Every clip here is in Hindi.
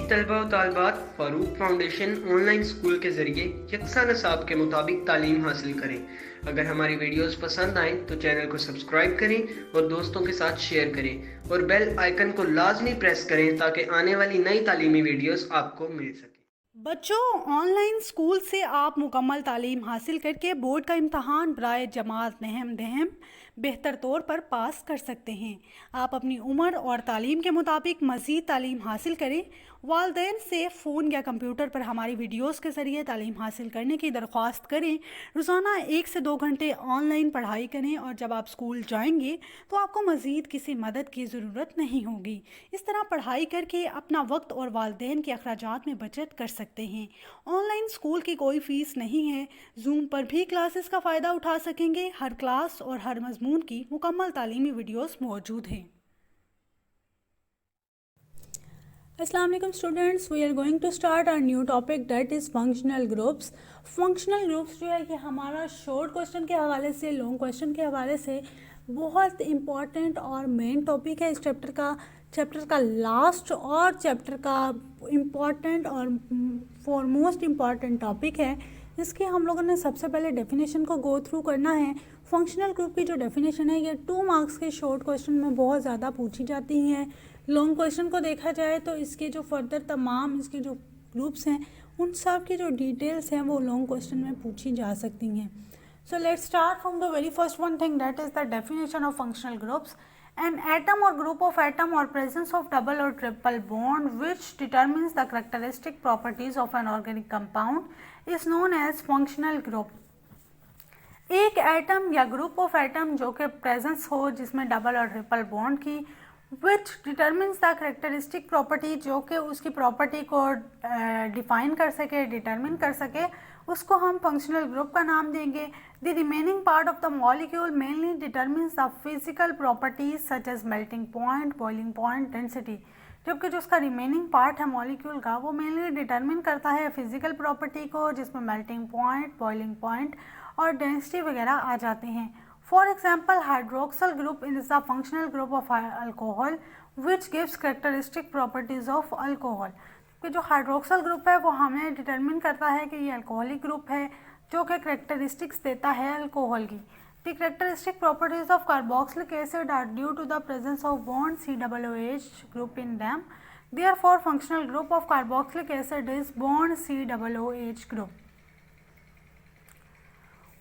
अजीज तलबा व तालबात, फ़ारूक फाउंडेशन ऑनलाइन स्कूल के ज़रिए यकसा नसाब के मुताबिक तालीम हासिल करें। अगर हमारी वीडियोस पसंद आएँ तो चैनल को सब्सक्राइब करें और दोस्तों के साथ शेयर करें और बेल आइकन को लाजमी प्रेस करें ताकि आने वाली नई तालीमी वीडियोस आपको मिल सके। बच्चों, ऑनलाइन स्कूल से आप मुकम्मल तालीम हासिल करके बोर्ड का इम्तहान बराए जमात नहम दहम बेहतर तौर पर पास कर सकते हैं। आप अपनी उम्र और तालीम के मुताबिक मज़ीद तालीम हासिल करें। वालिदैन से फ़ोन या कंप्यूटर पर हमारी वीडियोस के ज़रिए तालीम हासिल करने की दरख्वास्त करें। रोज़ाना 1 से 2 घंटे ऑनलाइन पढ़ाई करें और जब आप स्कूल जाएंगे तो आपको मज़ीद किसी मदद की ज़रूरत नहीं होगी। इस तरह पढ़ाई करके अपना वक्त और वालिदैन के अखराजात में बचत कर सकते हैं। ऑनलाइन स्कूल की कोई फ़ीस नहीं है। जूम पर भी क्लासेस का फ़ायदा उठा सकेंगे। हर क्लास और हर मजमून की मुकम्मल तालीमी वीडियोस मौजूद हैं। अस्सलाम वालेकुम students, we are going to start our new topic that is functional groups. Functional groups जो है कि हमारा शॉर्ट क्वेश्चन के हवाले से लॉन्ग क्वेश्चन के हवाले से बहुत इम्पॉर्टेंट और मेन टॉपिक है इस चैप्टर का लास्ट और चैप्टर का इम्पॉर्टेंट और फॉरमोस्ट इम्पॉर्टेंट टॉपिक है। इसके हम लोगों ने सबसे पहले डेफिनेशन को गो थ्रू करना है। फंक्शनल ग्रुप की जो डेफिनेशन है ये 2 मार्क्स के शॉर्ट क्वेश्चन में बहुत ज़्यादा पूछी जाती हैं। लॉन्ग क्वेश्चन को देखा जाए तो इसके जो फर्दर तमाम इसके जो ग्रुप्स हैं उन सब की जो डिटेल्स हैं वो लॉन्ग क्वेश्चन में पूछी जा सकती हैं। So let's start from the very first one thing that is the definition of functional groups. An atom or group of atom or presence of double or triple bond which determines the characteristic properties of an organic compound is known as functional group। एक एटम या ग्रुप ऑफ एटम जो कि प्रेजेंस हो जिसमें डबल और ट्रिपल बॉन्ड की विच डिटर्मिन्स द करेक्टरिस्टिक प्रॉपर्टी जो कि उसकी प्रॉपर्टी को डिफाइन कर सके, डिटर्मिन कर सके, उसको हम फंक्शनल ग्रुप का नाम देंगे। The remaining part of the molecule mainly determines the physical properties such as melting point, boiling point, density. जबकि जो उसका रिमेनिंग पार्ट है मॉलिक्यूल का वो मेनली डिटर्मिन करता है फिजिकल प्रॉपर्टी को जिसमें मेल्टिंग पॉइंट, बॉइलिंग पॉइंट और डेंसिटी वगैरह आ जाते हैं। For example hydroxyl group is the functional group of alcohol which gives characteristic properties of alcohol. कि जो हाइड्रोक्सल ग्रुप है वो हमें डिटरमिन करता है कि ये अल्कोहलिक ग्रुप है जो कि करेक्टरिस्टिक्स देता है अल्कोहल की। The characteristic properties of carboxylic acid are due to the presence of bond COOH group in them. Therefore functional group of carboxylic acid is bond COOH group।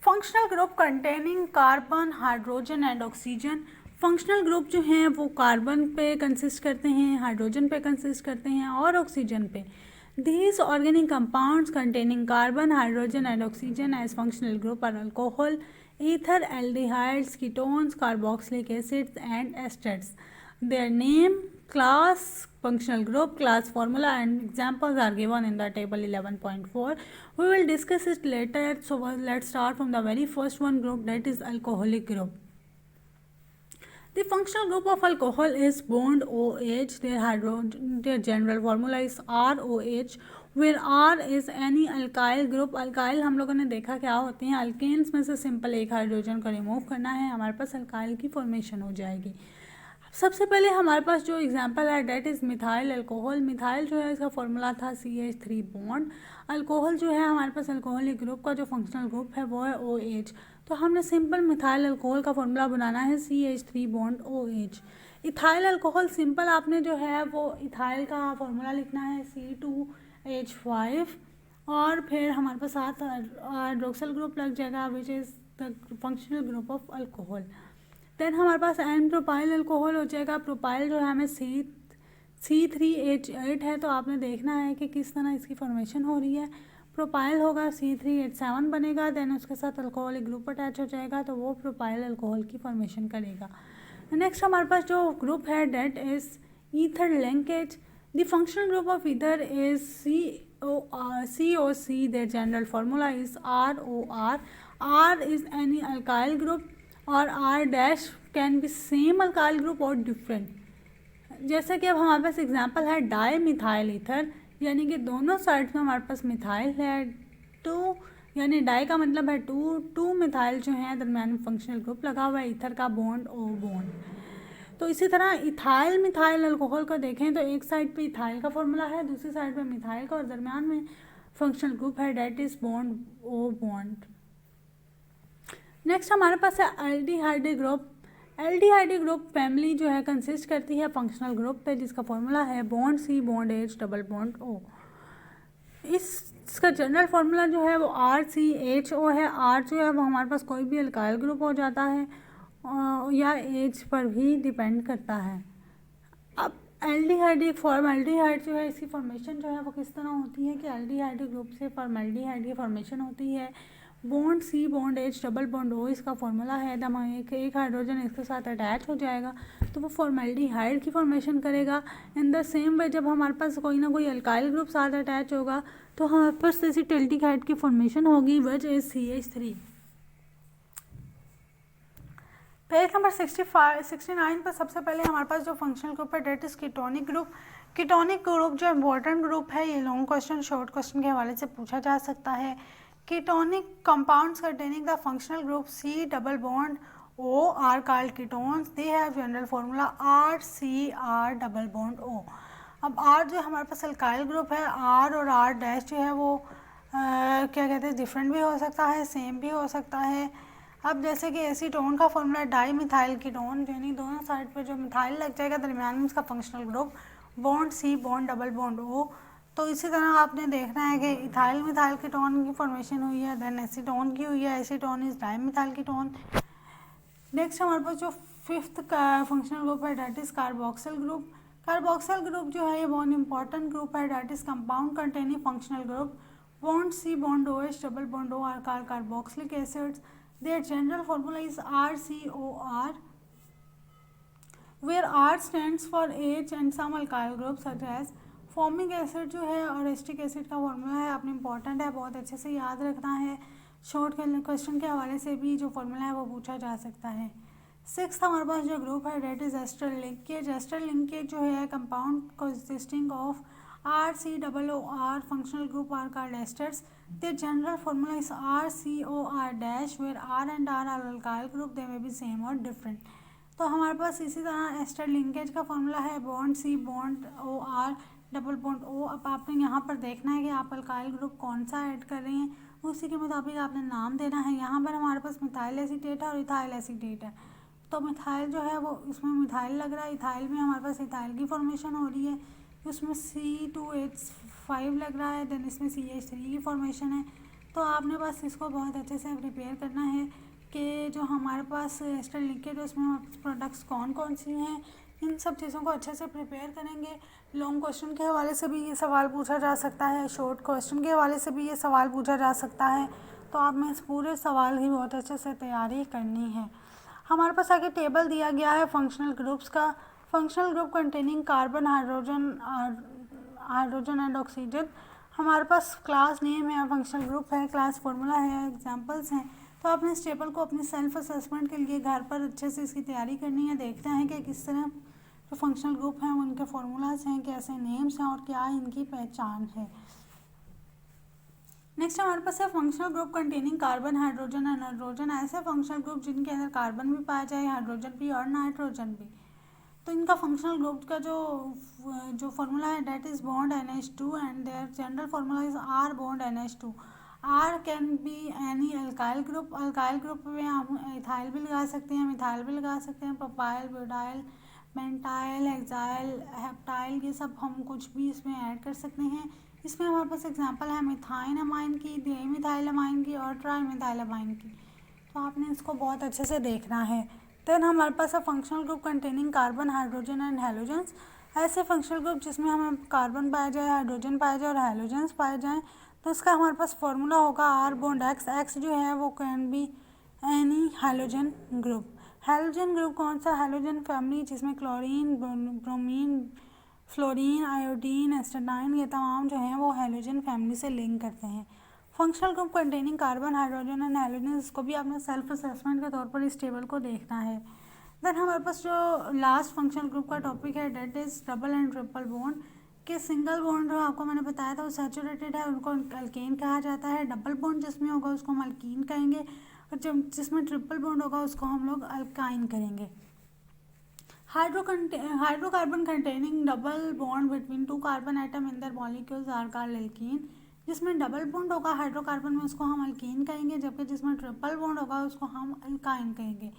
Functional group containing carbon, hydrogen and oxygen. Functional group जो हैं वो कार्बन पे कंसिस्ट करते हैं, हाइड्रोजन पे कंसिस्ट करते हैं और ऑक्सीजन पे। These organic compounds containing carbon, hydrogen and oxygen as functional group are alcohol, ether, aldehydes, ketones, carboxylic acids and esters. Their name, class, functional group, class formula and examples are given in the table 11.4. We will discuss it later. So let's start from the very first one group, that is alcoholic group. The functional group of alcohol is bond OH. Their general formula is ROH, where R is any alkyl group। Alkyl हम लोगों ने देखा क्या होते हैं, अल्केन्स में से सिंपल एक हाइड्रोजन को रिमूव करना है, हमारे पास अल्काइल की फॉर्मेशन हो जाएगी। सबसे पहले हमारे पास जो एग्जांपल है that is methyl alcohol. Methyl जो है इसका फॉर्मूला था CH3 बॉन्ड। अल्कोहल जो है हमारे पास अल्कोहलिक ग्रुप का जो फंक्शनल ग्रुप है वो है OH। तो हमने सिंपल मिथाइल अल्कोहल का फॉर्मूला बनाना है CH3 bond OH। Ethyl alcohol simple आपने जो है वो इथाइल का फॉर्मूला लिखना है C2H5 और फिर हमारे पास साथ हाइड्रोक्सिल ग्रुप लग जाएगा which is the functional group of alcohol. Then हमारे पास एन प्रोपाइल अल्कोहल हो जाएगा। प्रोपाइल जो है हमें C3H8 है, तो आपने देखना है कि किस तरह इसकी फॉर्मेशन हो रही है। प्रोपाइल होगा C3H7 बनेगा, देन उसके साथ अल्कोहलिक ग्रुप अटैच हो जाएगा तो वो प्रोपाइल अल्कोहल की फॉर्मेशन करेगा। नेक्स्ट हमारे पास जो ग्रुप है that is ether linkage. The functional group of ether is COC। Their general formula is ROR। R is any alkyl group और R dash can be same alkyl group और डिफरेंट। जैसे कि अब हमारे पास एग्जांपल है डाई मिथाइल ईथर, यानी कि दोनों साइड्स में हमारे पास मिथाइल है। 2 यानी डाई का मतलब है 2 मिथाइल जो है दरम्यान में फंक्शनल ग्रुप लगा हुआ है, ईथर का बॉन्ड O बॉन्ड। तो इसी तरह इथाइल मिथाइल अल्कोहल को देखें तो एक साइड पे इथाइल का फॉर्मूला है, दूसरी साइड पे मिथाइल का, और दरमियान में फंक्शनल ग्रुप है that is bond O bond. Next हमारे पास है aldehyde group. Aldehyde group family जो है कंसिस्ट करती है फंक्शनल ग्रुप पे, जिसका फॉर्मूला है bond C bond H double bond O. इसका जनरल फार्मूला जो है वो RCHO है। आर जो है वो हमारे पास कोई भी अल्काइल ग्रुप हो जाता है या एच पर भी डिपेंड करता है। अब एल्डिहाइड फॉर्मल्डिहाइड जो है, इसकी फॉर्मेशन जो है वो किस तरह होती है कि एल्डिहाइड ग्रुप से फॉर्मल्डिहाइड की फॉर्मेशन होती है bond C bond H double bond O, इसका फॉर्मूला है। जब एक हाइड्रोजन इसके साथ अटैच हो जाएगा तो वो फॉर्मल्डिहाइड की फॉर्मेशन करेगा। इन द सेम वे जब हमारे पास कोई ना कोई अल्काइल ग्रुप साथ अटैच होगा तो हमारे पास एसिटिल्डिहाइड की फॉर्मेशन होगी which is CH3। Page number 69 पर सबसे पहले हमारे पास जो फंक्शनल ग्रुप है that is ketonic group. Ketonic group जो इम्पोर्टेंट ग्रुप है, ये लॉन्ग क्वेश्चन शॉर्ट क्वेश्चन के हवाले से पूछा जा सकता है। Ketonic compounds containing the functional group C double bond O are called ketones. They have general formula RCR double bond O। अब R जो हमारे पास अल्काइल ग्रुप है, R और R डैश जो है वो क्या कहते हैं, डिफरेंट भी हो सकता है, सेम भी हो सकता है। अब जैसे कि एसीटोन का फॉर्मूला डाई मिथाइल कीटोन, यानी दोनों साइड पे जो मिथाइल लग जाएगा दरमियान में इसका functional group bond C bond double bond O। तो इसी तरह आपने देखना है कि इथाइल मिथाइल कीटोन की फॉर्मेशन हुई है, देन एसीटोन की हुई है, acetone is dimethyl ketone. Next हमारे पास जो फिफ्थ फंक्शनल ग्रुप है that is carboxyl group. Carboxyl group जो है ये बहुत इंपॉर्टेंट ग्रुप है, that is compound containing functional group bond C bond OH double bond O are called carboxylic acids. Their general formula is RCOR, where R stands for H and some alkyl groups such as formic acid जो है और एस्टिक एसिड का फॉर्मूला है, आपने इंपॉर्टेंट है, बहुत अच्छे से याद रखना है। शॉर्ट क्वेश्चन के हवाले से भी जो फॉर्मूला है वो पूछा जा सकता है। सिक्स्थ हमारे पास जो ग्रुप है that is ester linkage. Ester linkage जो है compound consisting of RCOOR functional group are called esters. Their general formula is RCOR dash, where R and R are alkyl group, they may be same or different। तो हमारे पास इसी तरह एस्टर लिंकेज का फॉर्मूला है bond C bond OR double bond O। अब आपने यहाँ पर देखना है कि आप अल्काइल ग्रुप कौन सा ऐड कर रहे हैं, उसी के मुताबिक आपने नाम देना है। यहाँ पर हमारे पास मिथाइल एसीटेट है और इथाइल एसीटेट है, तो मिथाइल जो है वो इसमें मिथाइल लग रहा है, इथाइल में हमारे पास इथाइल की फॉर्मेशन हो रही है, उसमें C2H5 लग रहा है, देन इसमें CH3 की फॉर्मेशन है। तो आपने बस इसको बहुत अच्छे से प्रिपेयर करना है कि जो हमारे पास एस्टर लिंकेज है उसमें प्रोडक्ट्स कौन कौन सी हैं, इन सब चीज़ों को अच्छे से प्रिपेयर करेंगे। लॉन्ग क्वेश्चन के हवाले से भी ये सवाल पूछा जा सकता है, शॉर्ट क्वेश्चन के हवाले से भी ये सवाल पूछा जा सकता है, तो आपने इस पूरे सवाल की बहुत अच्छे से तैयारी करनी है। हमारे पास आगे टेबल दिया गया है फंक्शनल ग्रुप्स का। Functional group containing carbon hydrogen and oxygen. हमारे पास क्लास नेम है, फंक्शनल ग्रुप है, क्लास फार्मूला है, एग्जांपल्स हैं। तो आपने इस टेबल को अपनी सेल्फ असेसमेंट के लिए घर पर अच्छे से इसकी तैयारी करनी है, देखना है कि किस तरह जो फंक्शनल ग्रुप हैं उनके फार्मूलाज हैं, कैसे नेम्स हैं और क्या इनकी पहचान है। नेक्स्ट हमारे पास है functional group containing carbon hydrogen and nitrogen. ऐसे फंक्शनल ग्रुप जिनके अंदर कार्बन भी पाया जाए, हाइड्रोजन भी और नाइट्रोजन भी। तो इनका फंक्शनल ग्रुप का जो फार्मूला है that is bond NH2 and their general formula is R bond NH2। R can be any alkyl group. Alkyl group में हम इथाइल भी लगा सकते हैं, मिथाइल भी लगा सकते हैं, प्रोपाइल, ब्यूटाइल, मेंटाइल, हेक्साइल, हेप्टाइल, ये सब हम कुछ भी इसमें ऐड कर सकते हैं। इसमें हमारे पास एग्जांपल है मिथाइन अमाइन की, डाइमिथाइल अमाइन की और ट्राइमिथाइल अमाइन की। तो आपने इसको बहुत अच्छे से देखना है। देन हमारे पास है functional group containing carbon hydrogen and halogens. ऐसे फंक्शनल ग्रुप जिसमें हमें कार्बन पाया जाए, हाइड्रोजन पाया जाए और हैलोजेंस पाए जाएँ, तो इसका हमारे पास फार्मूला होगा R बॉन्ड X। X जो है वो can be any halogen group. Halogen group कौन सा? हैलोजन फैमिली जिसमें chlorine, bromine, fluorine, iodine, astatine, ये तमाम जो हैं वो हैलोजन फैमिली से लिंक करते हैं। Functional group containing carbon hydrogen and halogen, इसको भी आपने सेल्फ असेसमेंट के तौर पर इस टेबल को देखना है। देन हमारे पास जो लास्ट फंक्शनल ग्रुप का टॉपिक है that is double and triple bond. कि सिंगल बॉन्ड जो आपको मैंने बताया था वो सैचुरेटेड है, उनको अल्केन कहा जाता है। डबल बॉन्ड जिसमें होगा उसको हम अल्कीन कहेंगे, और जब जिसमें ट्रिपल बॉन्ड होगा उसको हम लोग अल्काइन करेंगे। Hydrocarbon containing double bond between two carbon atom in their molecules are called alkene. जिसमें डबल बॉन्ड होगा हाइड्रोकार्बन में उसको हम अल्कीन कहेंगे, जबकि जिसमें ट्रिपल बॉन्ड होगा उसको हम अल्काइन कहेंगे।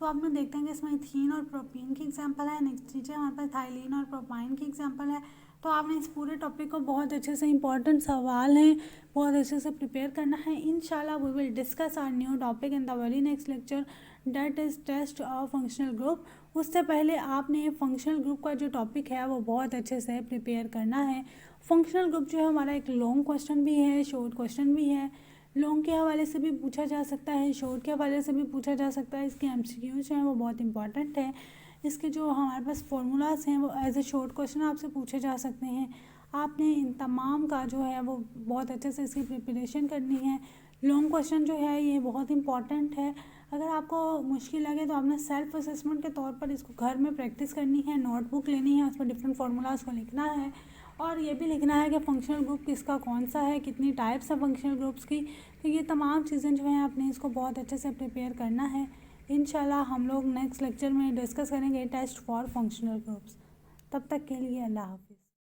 तो आपने देखते हैं कि इसमें इथीन और प्रोपीन की एग्जांपल है। नेक्स्ट नीचे हमारे पास थाइलीन और प्रोपाइन की एग्जांपल है। तो आपने इस पूरे टॉपिक को बहुत अच्छे से, इंपॉर्टेंट सवाल हैं, बहुत अच्छे से प्रिपेयर करना है। इंशाल्लाह we will discuss our new topic in the very next lecture, that is test of functional group. उससे पहले आपने फंक्शनल ग्रुप का जो टॉपिक है वो बहुत अच्छे से प्रिपेयर करना है। फंक्शनल ग्रुप जो है हमारा एक लॉन्ग क्वेश्चन भी है, शॉर्ट क्वेश्चन भी है। लॉन्ग के हवाले से भी पूछा जा सकता है, शॉर्ट के हवाले से भी पूछा जा सकता है। इसके एमसीक्यूज जो हैं वो बहुत इंपॉर्टेंट है। इसके जो हमारे पास फार्मूलाज हैं वो एज ए शॉर्ट क्वेश्चन आपसे पूछे जा सकते हैं। आपने इन तमाम का जो है वो बहुत अच्छे से इसकी प्रिपरेशन करनी है। लॉन्ग क्वेश्चन जो है ये बहुत इंपॉर्टेंट है। अगर आपको मुश्किल लगे तो आपने सेल्फ असेसमेंट के तौर पर इसको घर में प्रैक्टिस करनी है, नोटबुक लेनी है, उस पर डिफरेंट फार्मूलाज को लिखना है और ये भी लिखना है कि फंक्शनल ग्रुप किसका कौन सा है, कितनी टाइप्स हैं फंक्शनल ग्रुप्स की। तो ये तमाम चीज़ें जो हैं आपने इसको बहुत अच्छे से प्रिपेयर करना है। इंशाल्लाह हम लोग नेक्स्ट लेक्चर में डिस्कस करेंगे टेस्ट फॉर फंक्शनल ग्रुप्स। तब तक के लिए अल्लाह हाफ़िज़।